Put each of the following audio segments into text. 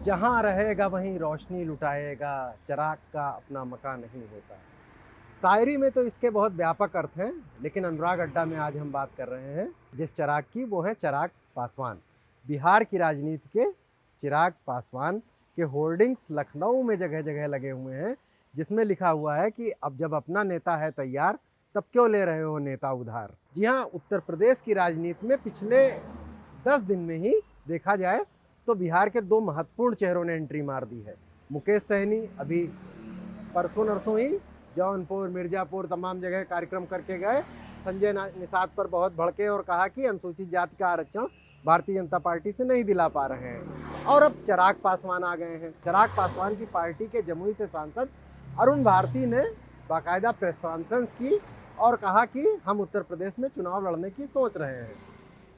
जहाँ रहेगा वहीं रोशनी लुटाएगा, चिराग का अपना मकान नहीं होता। शायरी में तो इसके बहुत व्यापक अर्थ हैं, लेकिन अनुराग अड्डा में आज हम बात कर रहे हैं जिस चिराग की, वो है चिराग पासवान। बिहार की राजनीति के चिराग पासवान के होर्डिंग्स लखनऊ में जगह जगह लगे हुए हैं, जिसमें लिखा हुआ है कि अब जब अपना नेता है तैयार, तब क्यों ले रहे हो नेता उधार। जी हाँ, उत्तर प्रदेश की राजनीति में पिछले 10 दिन में ही देखा जाए तो बिहार के दो महत्वपूर्ण चेहरों ने एंट्री मार दी है। मुकेश सहनी अभी परसों नरसों ही जौनपुर, मिर्जापुर तमाम जगह कार्यक्रम करके गए। संजय निषाद पर बहुत भड़के और कहा कि अनुसूचित जाति का आरक्षण भारतीय जनता पार्टी से नहीं दिला पा रहे हैं। और अब चिराग पासवान आ गए हैं। चिराग पासवान की पार्टी के जमुई से सांसद अरुण भारती ने बाकायदा प्रेस कॉन्फ्रेंस की और कहा कि हम उत्तर प्रदेश में चुनाव लड़ने की सोच रहे हैं।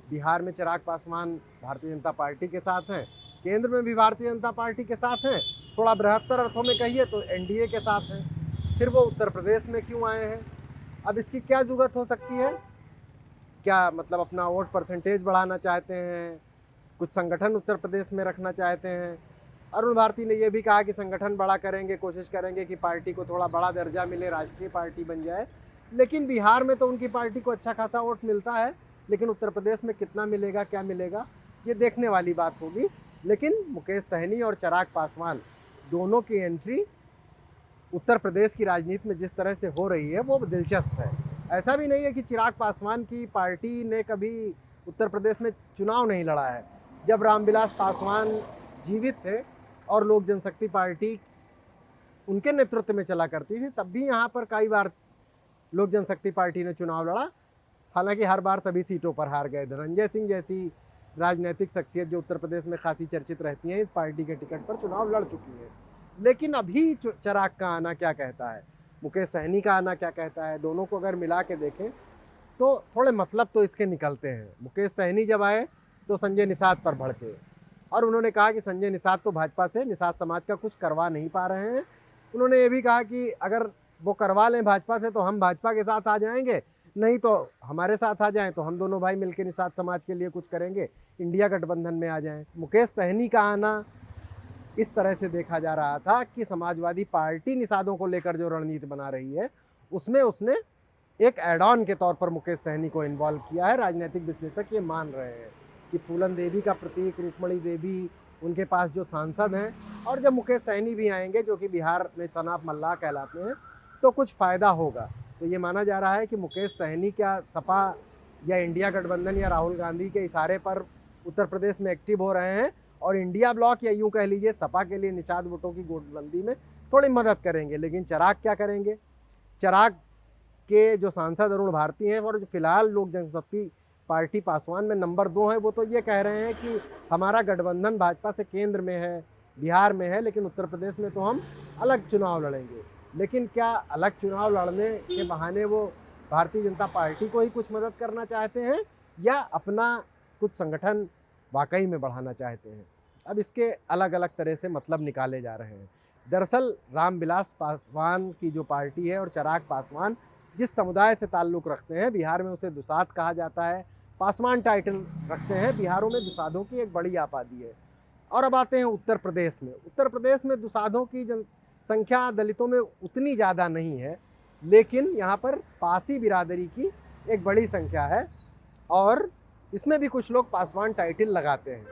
बिहार में चिराग पासवान भारतीय जनता पार्टी के साथ हैं, केंद्र में भी भारतीय जनता पार्टी के साथ हैं, थोड़ा बृहत्तर अर्थों में कहिए तो एनडीए के साथ हैं। फिर वो उत्तर प्रदेश में क्यों आए हैं? अब इसकी क्या जुगत हो सकती है? क्या मतलब अपना वोट परसेंटेज बढ़ाना चाहते हैं, कुछ संगठन उत्तर प्रदेश में रखना चाहते हैं? अरुण भारती ने यह भी कहा कि संगठन बड़ा करेंगे, कोशिश करेंगे कि पार्टी को थोड़ा बड़ा दर्जा मिले, राष्ट्रीय पार्टी बन जाए। लेकिन बिहार में तो उनकी पार्टी को अच्छा खासा वोट मिलता है, लेकिन उत्तर प्रदेश में कितना मिलेगा, क्या मिलेगा, ये देखने वाली बात होगी। लेकिन मुकेश सहनी और चिराग पासवान दोनों की एंट्री उत्तर प्रदेश की राजनीति में जिस तरह से हो रही है वो दिलचस्प है। ऐसा भी नहीं है कि चिराग पासवान की पार्टी ने कभी उत्तर प्रदेश में चुनाव नहीं लड़ा है। जब रामविलास पासवान जीवित थे और लोक जनशक्ति पार्टी उनके नेतृत्व में चला करती थी, तब भी यहाँ पर कई बार लोक जनशक्ति पार्टी ने चुनाव लड़ा। हालांकि हर बार सभी सीटों पर हार गए। धनंजय सिंह जैसी राजनीतिक शख्सियत जो उत्तर प्रदेश में खासी चर्चित रहती हैं, इस पार्टी के टिकट पर चुनाव लड़ चुकी है। लेकिन अभी चिराग का आना क्या कहता है, मुकेश सहनी का आना क्या कहता है, दोनों को अगर मिला के देखें तो थोड़े मतलब तो इसके निकलते हैं। मुकेश सहनी जब आए तो संजय निषाद पर भड़के और उन्होंने कहा कि संजय निषाद तो भाजपा से निषाद समाज का कुछ करवा नहीं पा रहे हैं। उन्होंने ये भी कहा कि अगर वो करवा लें भाजपा से तो हम भाजपा के साथ आ जाएंगे, नहीं तो हमारे साथ आ जाएं तो हम दोनों भाई मिलकर निषाद समाज के लिए कुछ करेंगे, इंडिया गठबंधन में आ जाएं। मुकेश सहनी का आना इस तरह से देखा जा रहा था कि समाजवादी पार्टी निषादों को लेकर जो रणनीति बना रही है उसमें उसने एक एड ऑन के तौर पर मुकेश सहनी को इन्वॉल्व किया है। राजनीतिक विश्लेषक ये मान रहे हैं कि फूलन देवी का प्रतीक रुक्मणी देवी उनके पास जो सांसद हैं, और जब मुकेश सहनी भी आएंगे जो कि बिहार में सनाफ मल्लाह कहलाते हैं, तो कुछ फ़ायदा होगा। तो ये माना जा रहा है कि मुकेश सहनी क्या सपा या इंडिया गठबंधन या राहुल गांधी के इशारे पर उत्तर प्रदेश में एक्टिव हो रहे हैं और इंडिया ब्लॉक या यूं कह लीजिए सपा के लिए निषाद वोटों की गोटबंदी में थोड़ी मदद करेंगे। लेकिन चिराग क्या करेंगे? चिराग के जो सांसद अरुण भारती हैं और जो फिलहाल लोक जनशक्ति पार्टी पासवान में नंबर 2 है, वो तो ये कह रहे हैं कि हमारा गठबंधन भाजपा से केंद्र में है, बिहार में है, लेकिन उत्तर प्रदेश में तो हम अलग चुनाव लड़ेंगे। लेकिन क्या अलग चुनाव लड़ने के बहाने वो भारतीय जनता पार्टी को ही कुछ मदद करना चाहते हैं या अपना कुछ संगठन वाकई में बढ़ाना चाहते हैं? अब इसके अलग अलग तरह से मतलब निकाले जा रहे हैं। दरअसल रामविलास पासवान की जो पार्टी है और चिराग पासवान जिस समुदाय से ताल्लुक़ रखते हैं, बिहार में उसे दुसाध कहा जाता है, पासवान टाइटल रखते हैं। बिहारों में दुसाधों की एक बड़ी आबादी है। और अब आते हैं उत्तर प्रदेश में। उत्तर प्रदेश में दुसाधों की जनसंख्या दलितों में उतनी ज़्यादा नहीं है, लेकिन यहाँ पर पासी बिरादरी की एक बड़ी संख्या है और इसमें भी कुछ लोग पासवान टाइटल लगाते हैं।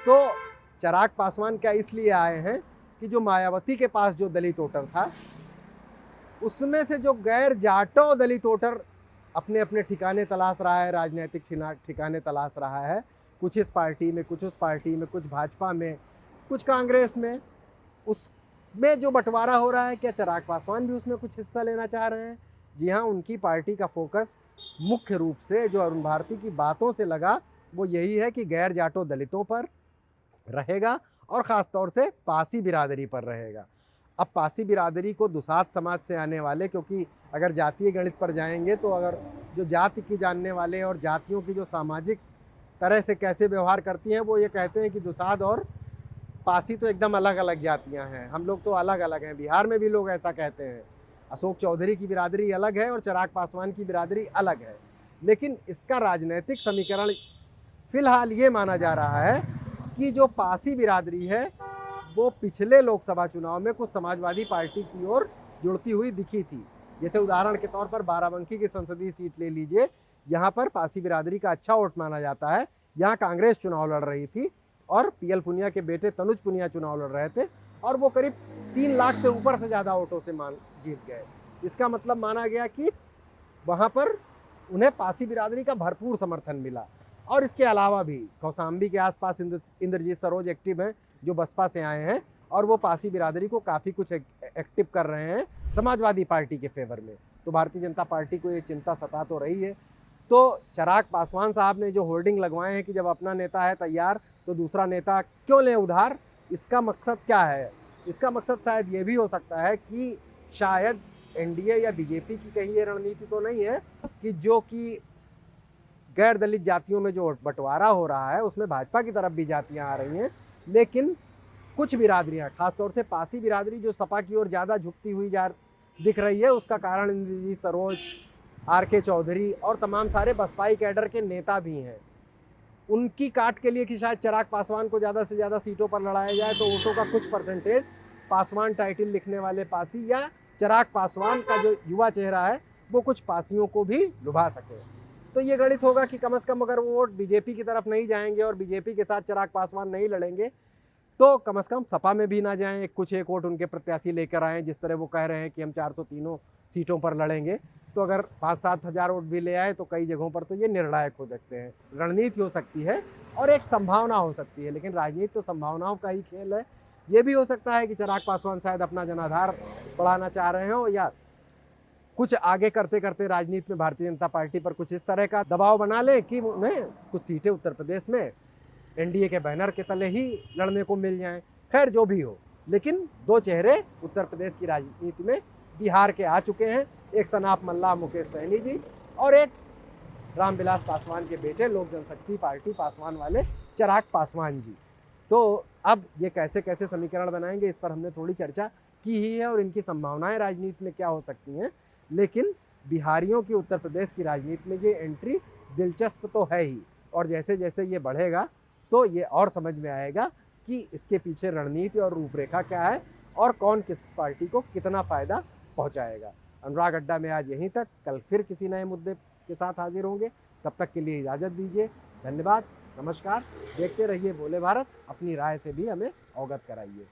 तो चिराग पासवान क्या इसलिए आए हैं कि जो मायावती के पास जो दलित वोटर था, उसमें से जो गैर जाटो दलित वोटर अपने अपने ठिकाने तलाश रहा है, राजनीतिक ठिकाने तलाश रहा है, कुछ इस पार्टी में, कुछ उस पार्टी में, कुछ भाजपा में, कुछ कांग्रेस में, उसमें जो बंटवारा हो रहा है, क्या चिराग पासवान भी उसमें कुछ हिस्सा लेना चाह रहे हैं? जी हाँ, उनकी पार्टी का फोकस मुख्य रूप से जो अरुण भारती की बातों से लगा वो यही है कि गैर जाटो दलितों पर रहेगा और ख़ास तौर से पासी बिरादरी पर रहेगा। अब पासी बिरादरी को दुसाध समाज से आने वाले, क्योंकि अगर जातीय गणित पर जाएंगे तो अगर जो जाति की जानने वाले और जातियों की जो सामाजिक तरह से कैसे व्यवहार करती हैं, वो ये कहते हैं कि दुसाध और पासी तो एकदम अलग अलग जातियां हैं, हम लोग तो अलग अलग हैं। बिहार में भी लोग ऐसा कहते हैं। अशोक चौधरी की बिरादरी अलग है और चिराग पासवान की बिरादरी अलग है। लेकिन इसका राजनीतिक समीकरण फिलहाल ये माना जा रहा है कि जो पासी बिरादरी है वो पिछले लोकसभा चुनाव में कुछ समाजवादी पार्टी की ओर जुड़ती हुई दिखी थी। जैसे उदाहरण के तौर पर बाराबंकी की संसदीय सीट ले लीजिए, यहाँ पर पासी बिरादरी का अच्छा वोट माना जाता है। यहाँ कांग्रेस चुनाव लड़ रही थी और पीएल पुनिया के बेटे तनुज पुनिया चुनाव लड़ रहे थे और वो करीब 3 लाख से ऊपर से ज़्यादा वोटों से जीत गए। इसका मतलब माना गया कि वहाँ पर उन्हें पासी बिरादरी का भरपूर समर्थन मिला। और इसके अलावा भी कौशाम्बी के आसपास इंद्रजीत सरोज एक्टिव हैं, जो बसपा से आए हैं और वो पासी बिरादरी को काफ़ी कुछ एक्टिव कर रहे हैं समाजवादी पार्टी के फेवर में। तो भारतीय जनता पार्टी को ये चिंता सता तो रही है। तो चिराग पासवान साहब ने जो होर्डिंग लगवाए हैं कि जब अपना नेता है तैयार तो दूसरा नेता क्यों लें उधार, इसका मकसद क्या है? इसका मकसद शायद ये भी हो सकता है कि शायद एनडीए या बीजेपी की कहीं ये रणनीति तो नहीं है कि जो कि गैर दलित जातियों में जो बंटवारा हो रहा है उसमें भाजपा की तरफ भी जातियां आ रही हैं, लेकिन कुछ बिरादरियां, खासतौर से पासी बिरादरी जो सपा की ओर ज़्यादा झुकती हुई दिख रही है, उसका कारण इंद्रजीत सरोज, आर.के. चौधरी और तमाम सारे बसपाई कैडर के नेता भी हैं। उनकी काट के लिए कि शायद चिराग पासवान को ज़्यादा से ज़्यादा सीटों पर लड़ाया जाए तो वोटों का कुछ परसेंटेज पासवान टाइटल लिखने वाले पासी या चिराग पासवान का जो युवा चेहरा है वो कुछ पासियों को भी लुभा सके। तो ये गणित होगा कि कम से कम अगर वो वोट बीजेपी की तरफ नहीं जाएंगे और बीजेपी के साथ चिराग पासवान नहीं लड़ेंगे तो कम से कम सपा में भी ना जाएं, कुछ एक वोट उनके प्रत्याशी लेकर आएँ। जिस तरह वो कह रहे हैं कि हम 403 सीटों पर लड़ेंगे, तो अगर 5-7 हज़ार वोट भी ले आए तो कई जगहों पर तो ये निर्णायक हो सकते हैं। रणनीति हो सकती है और एक संभावना हो सकती है, लेकिन राजनीति तो संभावनाओं का ही खेल है। ये भी हो सकता है कि चिराग पासवान शायद अपना जनाधार बढ़ाना चाह रहे हो या कुछ आगे करते करते राजनीति में भारतीय जनता पार्टी पर कुछ इस तरह का दबाव बना लें कि उन्हें कुछ सीटें उत्तर प्रदेश में एनडीए के बैनर के तले ही लड़ने को मिल जाएं। खैर जो भी हो, लेकिन 2 चेहरे उत्तर प्रदेश की राजनीति में बिहार के आ चुके हैं, एक सनाफ मल्लाह मुकेश सहनी जी और एक रामविलास पासवान के बेटे लोक जनशक्ति पार्टी पासवान वाले चिराग पासवान जी। तो अब ये कैसे कैसे समीकरण बनाएंगे इस पर हमने थोड़ी चर्चा की ही है और इनकी संभावनाएं राजनीति में क्या हो सकती हैं, लेकिन बिहारियों की उत्तर प्रदेश की राजनीति में ये एंट्री दिलचस्प तो है ही और जैसे जैसे ये बढ़ेगा तो ये और समझ में आएगा कि इसके पीछे रणनीति और रूपरेखा क्या है और कौन किस पार्टी को कितना फ़ायदा पहुंचाएगा। अनुराग अड्डा में आज यहीं तक, कल फिर किसी नए मुद्दे के साथ हाजिर होंगे। तब तक के लिए इजाज़त दीजिए। धन्यवाद, नमस्कार। देखते रहिए बोले भारत, अपनी राय से भी हमें अवगत कराइए।